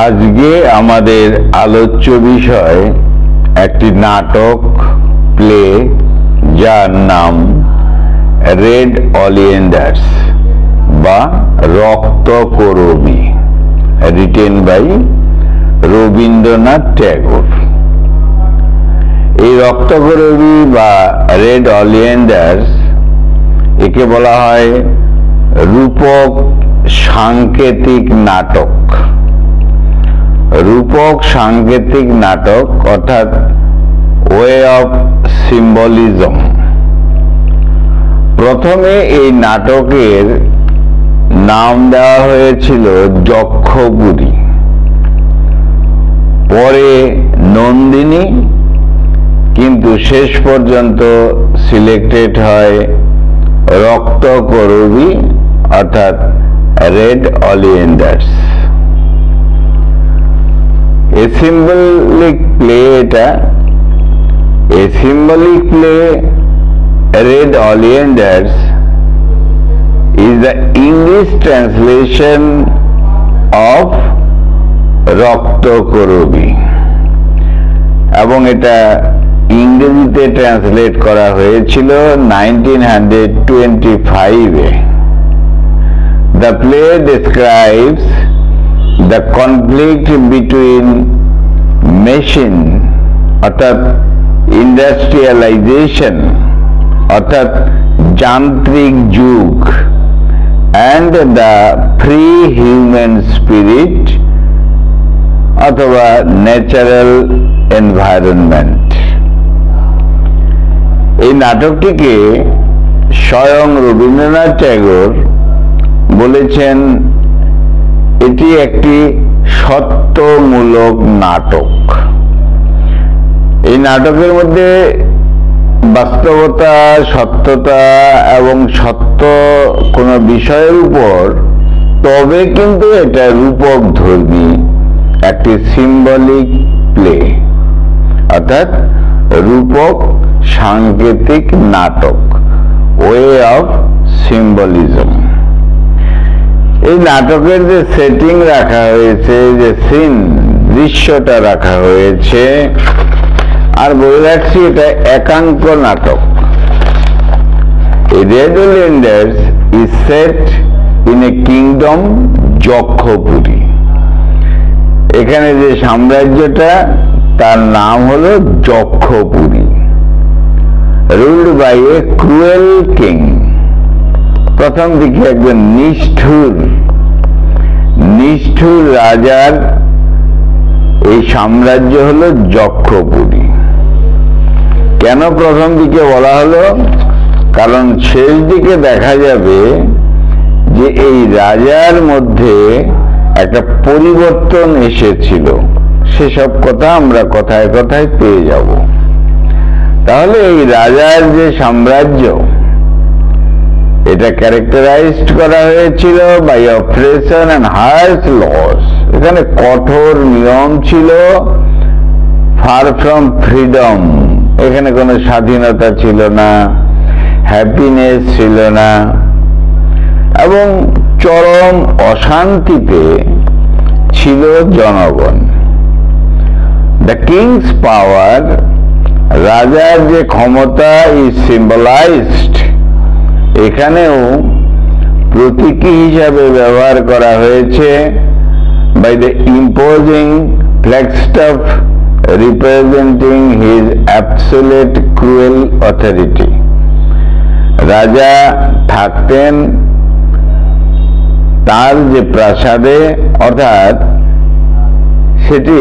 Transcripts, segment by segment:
আজকে আমাদের আলোচ্য বিষয় একটি নাটক প্লে যার নাম রেড অলিয়েন্ডার্স বা রক্তকরবী, রিটেন বাই রবীন্দ্রনাথ ট্যাগোর। এই রক্তকরবী বা রেড অলিয়েন্ডার্স একে বলা হয় রূপক সাংকেতিক নাটক। রূপক সাংকেতিক নাটক অর্থাৎ ওয়ে অফ সিম্বলিজম। প্রথমে এই নাটকের নাম দেওয়া হয়েছিল যক্ষপুরী, পরে নন্দিনী, কিন্তু শেষ পর্যন্ত সিলেক্টেড হয় রক্তকরবী অর্থাৎ রেড অলিয়েন্ডার্স। A symbolic play এটা, a symbolic play Red Oleanders is the English translation of রক্তকরবী এবং এটা ইংরেজিতে ট্রান্সলেট করা হয়েছিল 1925-এ। The play describes the conflict between machine অর্থাৎ ইন্ডাস্ট্রিয়ালাইজেশন অর্থাৎ যান্ত্রিক যুগ and the free human spirit অথবা ন্যাচারাল এনভায়রনমেন্ট। এই নাটকটিকে স্বয়ং রবীন্দ্রনাথ ট্যাগোর বলেছেন এটি একটি সত্যমূলক নাটক। এই নাটকের মধ্যে বাস্তবতা, সত্যতা এবং সত্য কোনো বিষয়ের উপর, তবে কিন্তু এটা রূপক ধর্মী একটি সিম্বলিক প্লে অর্থাৎ রূপক সাংকেতিক নাটক, ওয়ে অফ সিম্বলিজম। এই নাটকের যে সেটিং রাখা হয়েছে, যে সিন দৃশ্যটা রাখা হয়েছে, আর বলে রাখছি এটা একাঙ্ক নাটক। এই red oleanders is set in a kingdom Yakshapuri. এখানে যে সাম্রাজ্যটা তার নাম হলো Yakshapuri, ruled by a cruel king. প্রথম দিকে একজন নিষ্ঠুর রাজার এই সাম্রাজ্য হলো যক্ষপুরী। কেন প্রথম দিকে বলা হলো? কারণ শেষ দিকে দেখা যাবে যে এই রাজার মধ্যে একটা পরিবর্তন এসেছিল, সেসব কথা আমরা কথায় কথায় পেয়ে যাব। তাহলে এই রাজার যে সাম্রাজ্য, এটা ক্যারেক্টারাইজড করা হয়েছিল বাই অপ্রেশন এন্ড হার্শ লস। এখানে কঠোর নিয়ম ছিল, ফার ফ্রম ফ্রিডম। এখানে কোনো স্বাধীনতা ছিল না, হ্যাপিনেস ছিল না, এবং চরম অশান্তিতে ছিল জনগণ। দ্য কিংস পাওয়ার, রাজার যে ক্ষমতা, ইজ সিম্বলাইজড, এখানেও প্রতীকী হিসাবে ব্যবহার করা হয়েছে by the imposing flagstaff representing his absolute cruel authority. রাজা থাকতেন তার যে প্রাসাদে, অর্থাৎ সেটি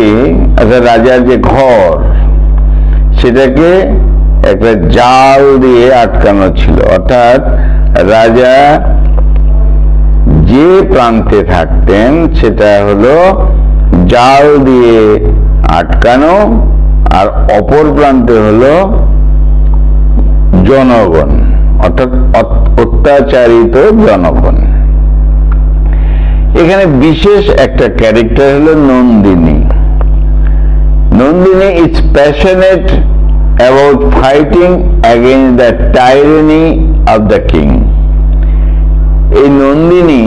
রাজার যে ঘর, সেটাকে একটা জাল দিয়ে আটকানো ছিল। অর্থাৎ রাজা যে প্রান্তে থাকতেন সেটা হলো জাল দিয়ে আটকানো, আর অপর প্রান্তে হলো জনগণ অর্থাৎ অত্যাচারিত জনগণ। এখানে বিশেষ একটা ক্যারেক্টার হলো Nandini. Nandini is passionate about fighting against the tyranny of the king. এই নন্দিনী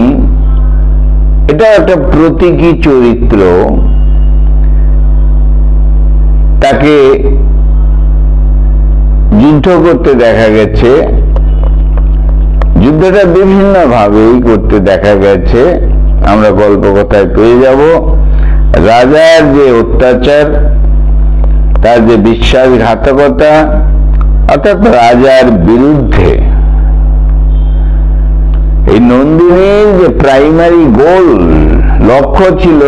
এটা একটা প্রতীকী চরিত্র। তাকে যুদ্ধ করতে দেখা গেছে, যুদ্ধটা বিভিন্ন ভাবেই করতে দেখা গেছে, আমরা গল্প কথায় পেয়ে যাব। রাজার যে অত্যাচার, তার যে বিশ্বাসঘাতকতা, অর্থাৎ রাজার বিরুদ্ধে এই নন্দিনীর যে প্রাইমারি গোল, লক্ষ্য ছিল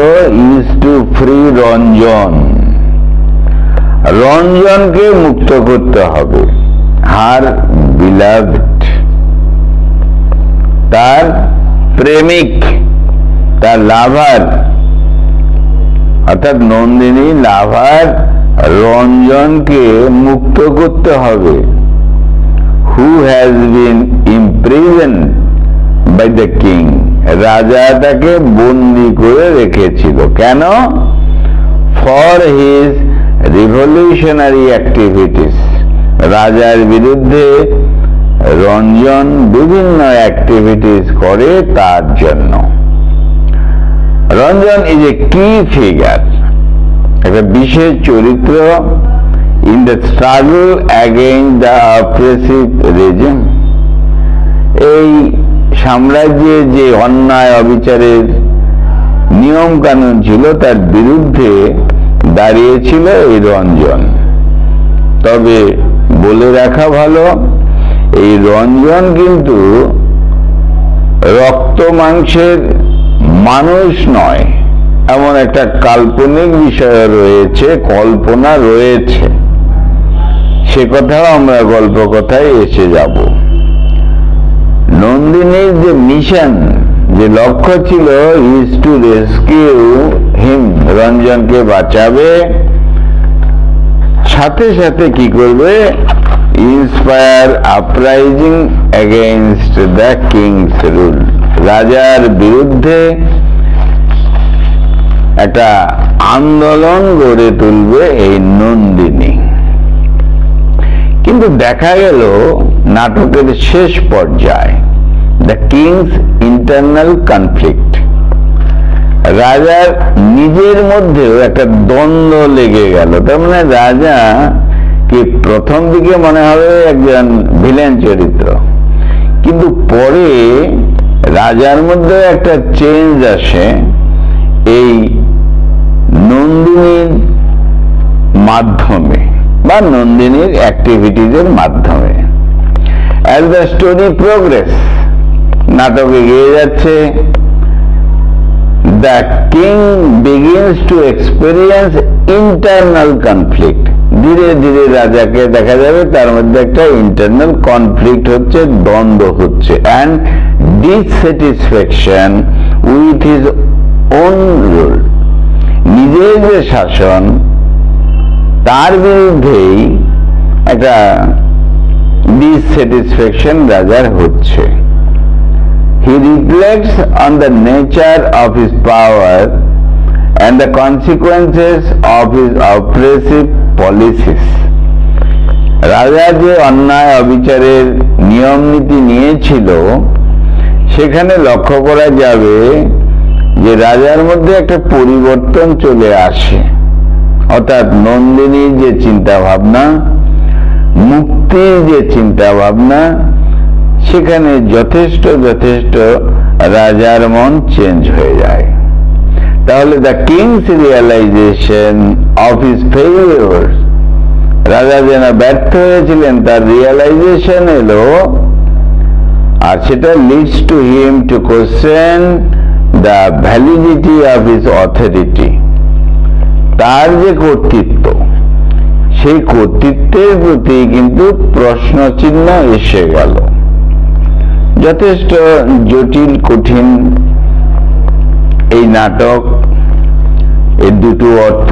ইজ টু ফ্রি রঞ্জন। রঞ্জনকে মুক্ত করতে হবে, হার বিলাভড, তার প্রেমিক, তার লাভার, অর্থাৎ নন্দিনী লাভার রঞ্জনকে মুক্ত করতে হবে। Who has been imprisoned by the king, রাজা তাকে বন্দি করে রেখেছিল। কেন? ফর হিজ রিভলিউশনারি অ্যাক্টিভিটিস, রাজার বিরুদ্ধে রঞ্জন বিভিন্ন অ্যাক্টিভিটিস করে তার জন্য। রঞ্জন ইজ এ কি ফিগার, একটা বিশেষ চরিত্র in the struggle against the oppressive regime. এই সাম্রাজ্যে যে অন্যায় অবিচারের নিয়ম কানুন ছিল তার বিরুদ্ধে দাঁড়িয়েছিল এই রঞ্জন। তবে বলে রাখা ভালো, এই রঞ্জন কিন্তু রক্ত মাংসের মানুষ নয়, এমন একটা কাল্পনিক বিষয় রয়েছে, কল্পনা রয়েছে, সে কথাও আমরা গল্প কথায় এসে যাব। নন্দিনীর যে মিশন, যে লক্ষ্য ছিল ইজ টু রেস্কিউ হিম, রঞ্জনকে বাঁচাবে, সাথে সাথে কি করবে? Inspire uprising against the king's rule, রাজার বিরুদ্ধে একটা আন্দোলন গড়ে তুলবে এই নন্দিনী। কিন্তু দেখা গেল নাটকের শেষ পর্যায়ে দ্য কিংস ইন্টারনাল কনফ্লিক্ট, রাজার নিজের মধ্যেও একটা দ্বন্দ্ব লেগে গেল। তার মানে রাজা কি প্রথম দিকে মনে হবে একজন ভিলেন চরিত্র, কিন্তু পরে রাজার মধ্যে একটা চেঞ্জ আসে এই নন্দিনীর মাধ্যমে বা নন্দিনীর অ্যাক্টিভিটিজের মাধ্যমে। অ্যাজ দ্য স্টোরি প্রোগ্রেস, নাটক এগিয়ে যাচ্ছে, the king begins two experience internal conflict, ধীরে ধীরে রাজাকে দেখা যাবে তার মধ্যে একটা ইন্টারনাল কনফ্লিক্ট হচ্ছে, দ্বন্দ্ব হচ্ছে, and dissatisfaction with his own rule, নিজের যে শাসন তার বিরুদ্ধেই একটা ডিসস্যাটিসফ্যাকশন রাজার হচ্ছে। He reflects on the nature of his power and the consequences of his oppressive policies. রাজা যে অন্যায় অবিচারের নিয়ম নীতি নিয়েছিল, সেখানে লক্ষ্য করা যাবে যে রাজার মধ্যে একটা পরিবর্তন চলে আসে, অর্থাৎ নন্দিনীর যে চিন্তা ভাবনা, মুক্তির যে চিন্তা ভাবনা, সেখানে যথেষ্ট রাজার মন চেঞ্জ হয়ে যায়। তাহলে the king's realisation of his failure, রাজা যেন ব্যর্থ হয়েছিলেন তার রিয়ালাইজেশন এলো, আর সেটা leads to him to question the validity of his authority, তার যে কর্তৃত্ব, সেই কর্তৃত্বের প্রতি কিন্তু প্রশ্নচিহ্ন এসে গেল। যথেষ্ট জটিল কঠিন এই নাটক, এর দুটো অর্থ,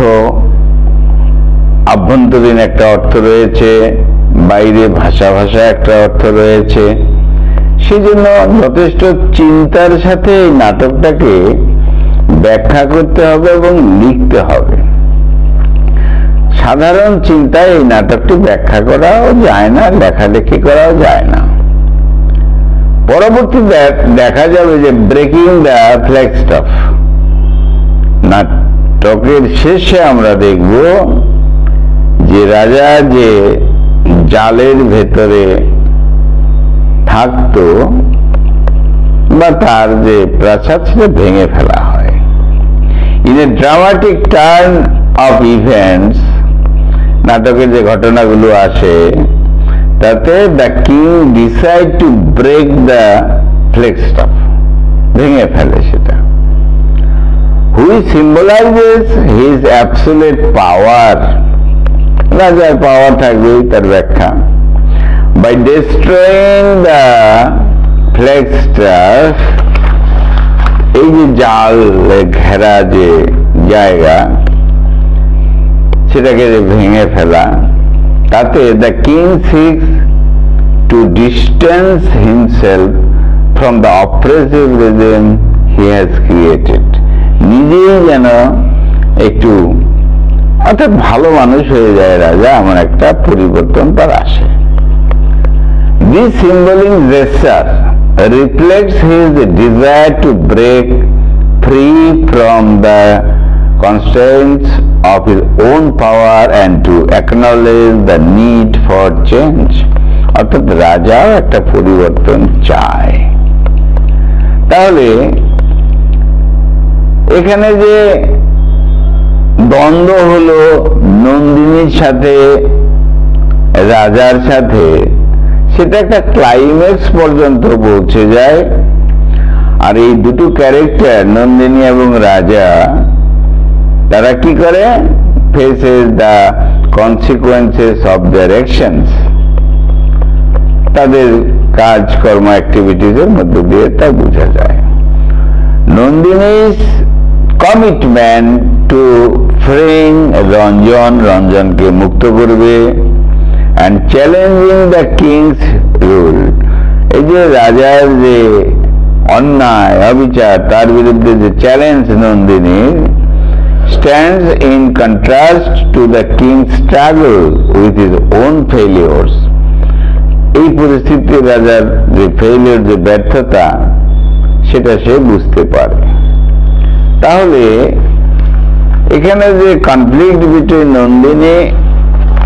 আভ্যন্তরীণ একটা অর্থ রয়েছে, বাইরে ভাষা একটা অর্থ রয়েছে। সেজন্য যথেষ্ট চিন্তার সাথে এই নাটকটাকে ব্যাখ্যা করতে হবে এবং লিখতে হবে। সাধারণ চিন্তায় এই নাটকটি ব্যাখ্যা করাও যায় না, লেখালেখি করাও যায় না। পরবর্তীতে দেখা যাবে যে ব্রেকিং দ্য ফ্ল্যাগস্টাফ, নাটকের শেষে আমরা দেখব যে রাজা যে জালের ভেতরে থাকতো বা তার যে প্রাসাদ সেটা ভেঙে ফেলা হয়। In a dramatic turn of events, নাটকের যে ঘটনাগুলো আসে তাতে the king decide to break the flagstaff, ভেঙে ফেলে সেটা, which symbolises his absolute power, রাজার পাওয়ার থাকবেই তার ব্যাখ্যা। বাই ডিস্ট্রয়িং দ্য ফ্ল্যাগস্টাফ, এই যে জাল ঘেরা যে জায়গা সেটাকে ভেঙে ফেলা, তাতে the king seeks to distance himself from the oppressive regime he has created, নিজেই যেন একটু অর্থাৎ ভালো মানুষ হয়ে যায় রাজা, এমন একটা পরিবর্তন তার আসে। This symbolic gesture reflects his desire to break free from the constraints of his own power and to acknowledge the need for change. অর্থাৎ রাজাও একটা পরিবর্তন চায়। তাহলে এখানে যে দ্বন্দ্ব হলো নন্দিনীর সাথে রাজার সাথে, সেটা একটা ক্লাইম্যাক্স পর্যন্ত পৌঁছে যায়। আর এই দুটো ক্যারেক্টার নন্দিনী এবং রাজা, তারা কি করে, faces the consequences of their actions, তাদের কাজকর্ম অ্যাক্টিভিটিজের মধ্য দিয়ে তা বোঝা যায়। নন্দিনীস কমিটমেন্ট টু ফ্রিং রঞ্জন, রঞ্জনকে মুক্ত করবে, and challenging the king's rule, এই যে রাজার যে অন্যায় অবিচার তার বিরুদ্ধে যে চ্যালেঞ্জ নন্দিনীর, stands in contrast to the king's struggle with his own failures, এই পরিস্থিতি রাজার যে ফেইলিওর, যে ব্যর্থতা, সেটা সে বুঝতে পারে। তাহলে এখানে যে conflict between Nandini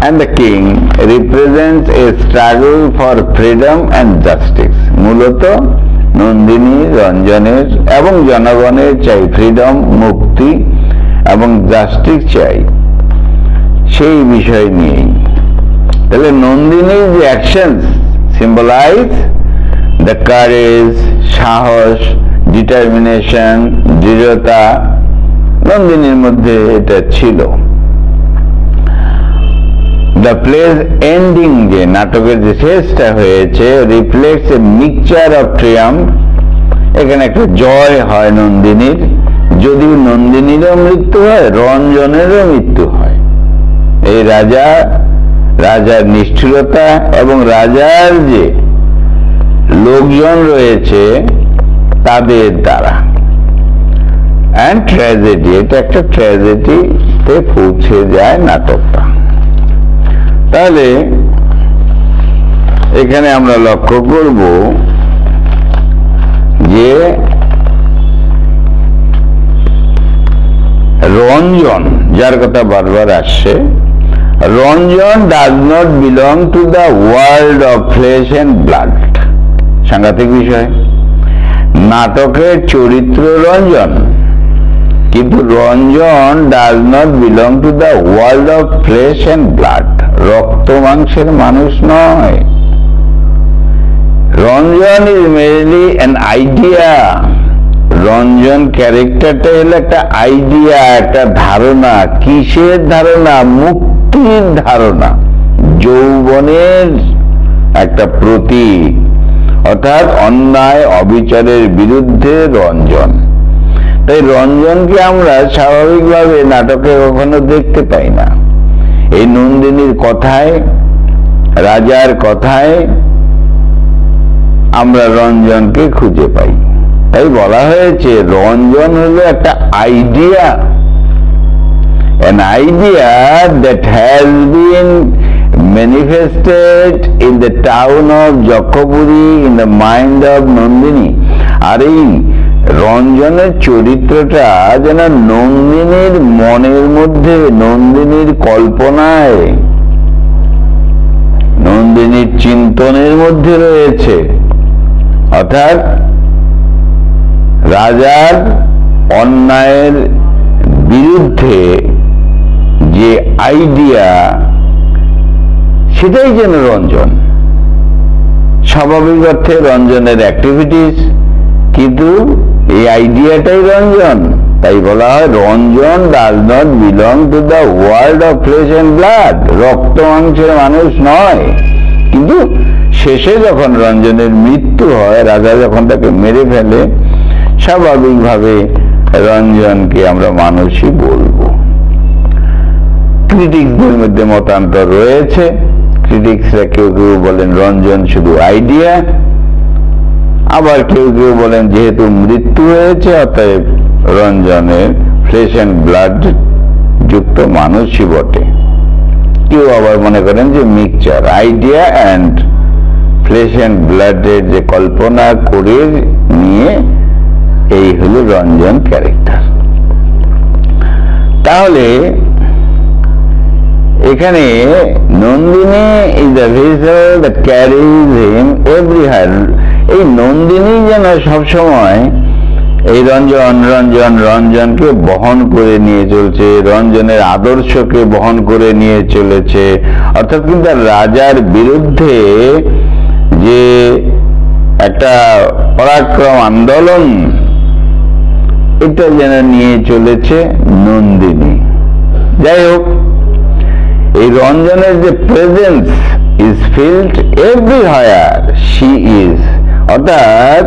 and the king represents a struggle for freedom and justice, মূলত নন্দিনী রঞ্জনের এবং জনগণের চাই ফ্রিডম, মুক্তি এবং জাস্টিস চাই, সেই বিষয় নিয়েই। তাহলে নন্দিনীর যে অ্যাকশনস সিম্বলাইজ দ্য কারেজ, সাহস, ডিটারমিনেশন, দৃঢ়তা, নন্দিনীর মধ্যে এটা ছিল। দ্য প্লেস এন্ডিং, যে নাটকের যে শেষটা হয়েছে, রিফ্লেক্টস এ মিক্সচার অফ ট্রিয়াম্ফ, এখানে একটা জয় হয় নন্দিনীর, যদিও নন্দিনীরও মৃত্যু হয়, রঞ্জনেরও মৃত্যু হয়। এই রাজার নিষ্ঠুরতা এবং রাজার যে লোকজন রয়েছে তাদের দ্বারা। অ্যান্ড ট্র্যাজেডি, এটা একটা ট্র্যাজেডিতে পৌঁছে যায় নাটকটা। তাহলে এখানে আমরা লক্ষ্য করব যে রঞ্জন, যার কথা বারবার আসছে, Ranjan does not belong to the world of flash and blood. সাংঘাতিক বিষয়, নাটকের চরিত্র রঞ্জন, কিন্তু Ranjan does not belong to the world of flash and blood, রক্ত মাংসের মানুষ নয়। Ranjan is mainly an idea. Ranjan ক্যারেক্টারটা হলো একটা আইডিয়া, একটা ধারণা। কিসের ধারণা? মুক্তির ধারণা, যৌবনের একটা প্রতীক, অর্থাৎ অন্যায় অবিচারের বিরুদ্ধে রঞ্জন। তাই রঞ্জনকে আমরা স্বাভাবিকভাবে নাটকে কখনো দেখতে পাই না। এই নন্দিনীর কথায়, রাজার কথায় আমরা রঞ্জনকে খুঁজে পাই। তাই বলা হয়েছে রঞ্জন হলো একটা idea, an idea that has been manifested in the town of Jokkapuri in the mind of Nandini. আর এই রঞ্জনের চরিত্রটা যেন নন্দিনীর মনের মধ্যে, নন্দিনীর কল্পনায়, নন্দিনীর চিন্তনের মধ্যে রয়েছে। অর্থাৎ রাজার অন্যায়ের বিরুদ্ধে যে আইডিয়া, সেটাই যেন রঞ্জন। স্বাভাবিক অর্থে রঞ্জনের অ্যাক্টিভিটিস, কিন্তু এই আইডিয়াটাই রঞ্জন। তাই বলা হয় Ranjan does not belong to the world of flash and blood, রক্ত মাংসের মানুষ নয়। কিন্তু শেষে যখন রঞ্জনের মৃত্যু হয়, রাজা যখন তাকে মেরে ফেলে, স্বাভাবিকভাবে রঞ্জনকে আমরা মানুষই বলবো। ক্রিটিকসদের মধ্যে মতান্তর রয়েছে। ক্রিটিক্সরা কেউ কেউ বলেন রঞ্জন শুধু আইডিয়া, আবার কেউ কেউ বলেন যেহেতু মৃত্যু হয়েছে অতএব রঞ্জনের ফ্লেশ অ্যান্ড ব্লাড যুক্ত মানুষই বটে। কেউ আবার মনে করেন যে mixture, idea and flash and ব্লাডের যে কল্পনা করে নিয়ে এই হলো রঞ্জন ক্যারেক্টার। তাহলে এখানে Nandini is the vessel that carries him everywhere. এই নন্দিনী যেন সবসময় এই রঞ্জনকে বহন করে নিয়ে চলছে, রঞ্জনের আদর্শকে বহন করে নিয়ে চলেছে। অর্থাৎ কিন্তু রাজার বিরুদ্ধে যে একটা পরাক্রম আন্দোলন, এটা যেন নিয়ে চলেছে নন্দিনী। যাই হোক, এই রঞ্জনের যে presence is field everywhere she is, অর্থাৎ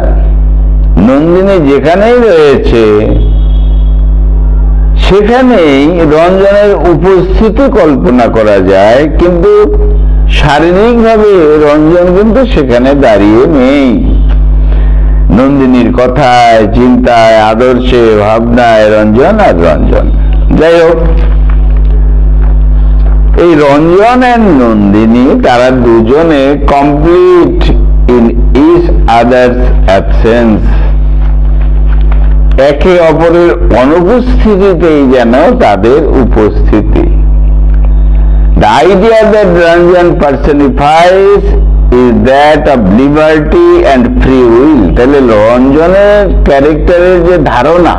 নন্দিনী যেখানেই রয়েছে সেখানেই রঞ্জনের উপস্থিতি কল্পনা করা যায়, কিন্তু শারীরিকভাবে রঞ্জন কিন্তু সেখানে দাঁড়িয়ে নেই। নন্দিনীর কথায়, চিন্তায়, আদর্শে, ভাবনায় রঞ্জন আর রঞ্জন। যাই হোক, এই রঞ্জন এন্ড নন্দিনী তারা দুজনে complete in each other's absence, একে অপরের অনুপস্থিতিতেই যেন তাদের উপস্থিতি। The idea that Ranjan personifies is that of liberty and free will. তাহলে রঞ্জনের ক্যারেক্টারের যে ধারণা,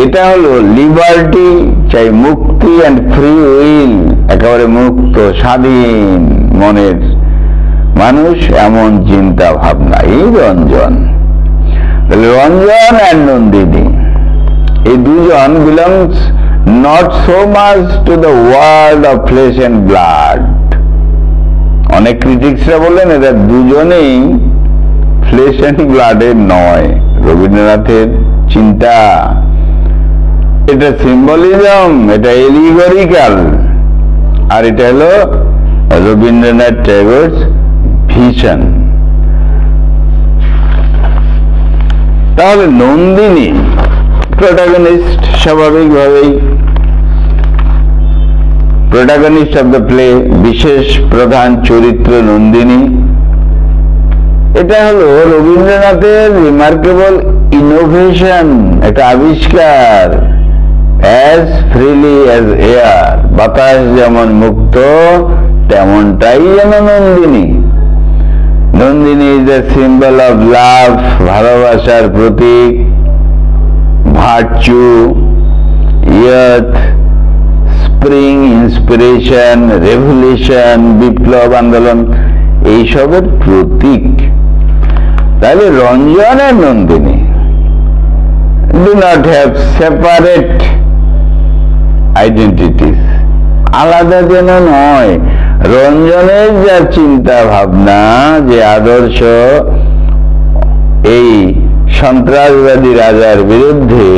এটা হলো লিবার্টি, চাই মুক্তি, অ্যান্ড ফ্রি উইল, একেবারে মুক্ত স্বাধীন মনের মানুষ, এমন চিন্তা ভাবনা এই রঞ্জন। তাহলে রঞ্জন অ্যান্ড নন্দিনী এই দুজন belongs not so much to the world of flesh and blood. অনেক ক্রিটিক্সরা বললেন এরা দুজনেই ফ্লেশ অ্যান্ড ব্লাডের নয়। রবীন্দ্রনাথের চিন্তা, এটা সিম্বলিজম, এটা এলিগরিক্যাল, আর এটা হলো রবীন্দ্রনাথ ট্যাগোরস ভিশন। তাহলে নন্দিনী প্রোটাগনিস্ট, স্বাভাবিকভাবেই প্রোটাগনিস্ট অফ দ্য প্লে, বিশেষ প্রধান চরিত্র নন্দিনী। এটা হলো রবীন্দ্রনাথের রিমার্কেবল ইনোভেশন, একটা আবিষ্কার। অ্যাজ ফ্রিলি অ্যাজ এয়ার, বাতাস যেমন মুক্ত তেমনটাই যেন Nandini. Nandini is the symbol of love, ভালোবাসার প্রতীক, virtue, youth, spring, inspiration, revolution, বিপ্লব আন্দোলন, এইসবের প্রতীক। তাহলে রঞ্জন আর Nandini do not have separate identities, আলাদা যেন নয়। রঞ্জনের যা চিন্তা ভাবনা, যে আদর্শ এই সন্ত্রাসবাদী রাজার বিরুদ্ধে,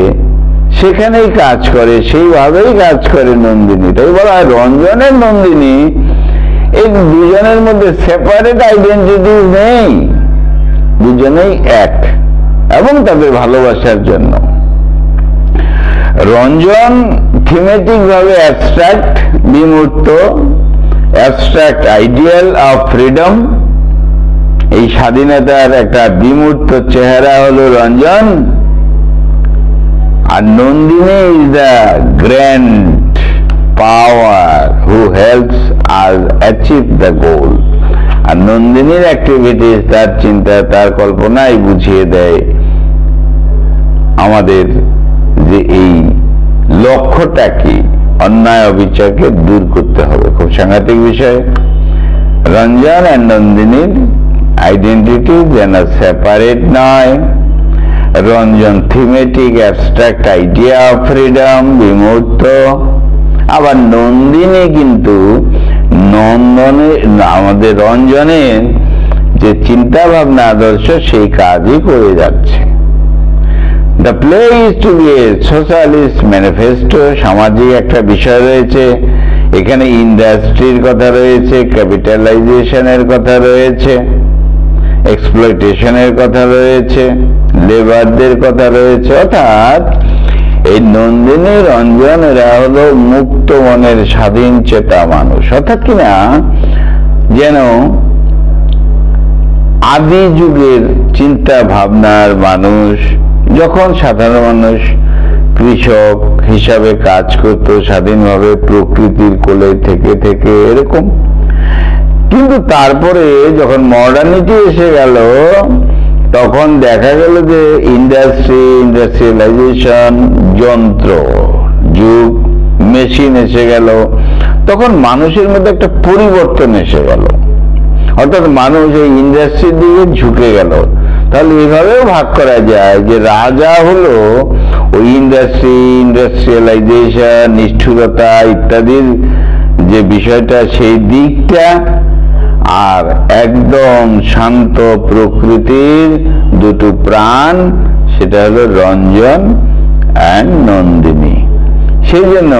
সেখানেই কাজ করে, সেইভাবেই কাজ করে নন্দিনী। তাই বলা হয় রঞ্জনের নন্দিনী এই দুজনের মধ্যে সেপারেট আইডেন্টিটি নেই, দুজনেই এক, এবং তাদের ভালোবাসার জন্য। রঞ্জন থিমেটিক ভাবে অ্যাবস্ট্রাক্ট, বিমূর্ত, অ্যাবস্ট্রাক্ট আইডিয়াল অফ ফ্রিডম, এই স্বাধীনতার একটা বিমূর্ত চেহারা হলো রঞ্জন, আর Nandini is the grand power who helps us achieve the goal. আর নন্দিনীর অ্যাক্টিভিটিস, তার চিন্তা, তার কল্পনাই বুঝিয়ে দেয় আমাদের যে এই লক্ষ্যটা কি, অন্যায় অবিচারকে দূর করতে হবে। খুব সাংঘাতিক বিষয়। রঞ্জন আর নন্দিনীর আইডেন্টিটি যেন সেপারেট নয়। Ranjan thematic abstract idea of freedom, বিমূর্ত, আবার নন্দিনী কিন্তু আমাদের রঞ্জনের যে চিন্তা ভাবনা আদর্শ সেই কাজই করে যাচ্ছে। The play is to be a socialist manifesto, সামাজিক একটা বিষয় রয়েছে এখানে, ইন্ডাস্ট্রির কথা রয়েছে, ক্যাপিটালাইজেশনের কথা রয়েছে, এক্সপ্লয়টেশনের কথা রয়েছে, লেবারদের কথা রয়েছে। অর্থাৎ এই নন্দিনী রঞ্জন এরা হলো মুক্ত মনের স্বাধীন চেতা মানুষ। অর্থাৎ কিনা যেন আদি যুগের চিন্তা ভাবনার মানুষ, যখন সাধারণ মানুষ কৃষক হিসাবে কাজ করত স্বাধীনভাবে প্রকৃতির কোলে থেকে থেকে এরকম, কিন্তু তারপরে যখন মডার্নিটি এসে গেল তখন দেখা গেল যে ইন্ডাস্ট্রিয়ালাইজেশন, যন্ত্র যুগ, মেশিন এসে গেল, তখন মানুষের মধ্যে একটা পরিবর্তন এসে গেল। অর্থাৎ মানুষ এই ইন্ডাস্ট্রির দিকে ঝুঁকে গেল। তাহলে এভাবেও ভাগ করা যায় যে রাজা হলো ওই ইন্ডাস্ট্রিয়ালাইজেশন, নিষ্ঠুরতা ইত্যাদির যে বিষয়টা সেই দিকটা, আর একদম শান্ত প্রকৃতির দুটো প্রাণ সেটা হলো রঞ্জন অ্যান্ড নন্দিনী। সেই জন্য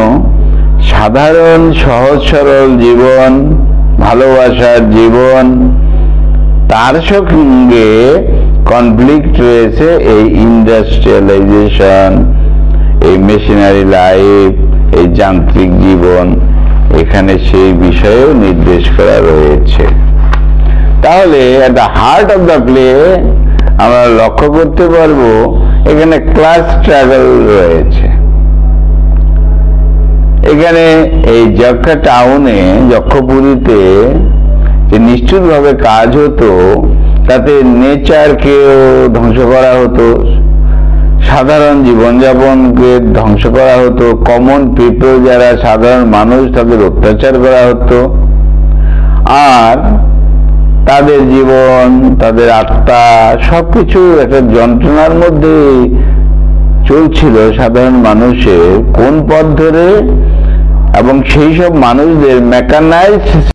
সাধারণ সহজ সরল জীবন, ভালোবাসার জীবন, তার সঙ্গে কনফ্লিক্ট রয়েছে এই ইন্ডাস্ট্রিয়ালাইজেশন, এই মেশিনারি লাইফ, এই যান্ত্রিক জীবন, এখানে সেই বিষয়েও নির্দেশ করা রয়েছে। তাহলে at the heart of the play আমরা লক্ষ্য করতে পারবো এখানে ক্লাস স্ট্রাগল রয়েছে। এখানে এই যক্ষা টাউনে, যক্ষপুরীতে যে নিষ্ঠুরভাবে কাজ হতো, তাতে নেচারকেও ধ্বংস করা হতো, সাধারণ জীবনযাপনকে ধ্বংস করা হতো, কমন পিপল যারা সাধারণ মানুষ তাদের অত্যাচার করা হতো, আর তাদের জীবন, তাদের আত্মা সবকিছু একটা যন্ত্রণার মধ্যে চলছিল সাধারণ মানুষের কোন পথ ধরে, এবং সেই সব মানুষদের মেকানাইজড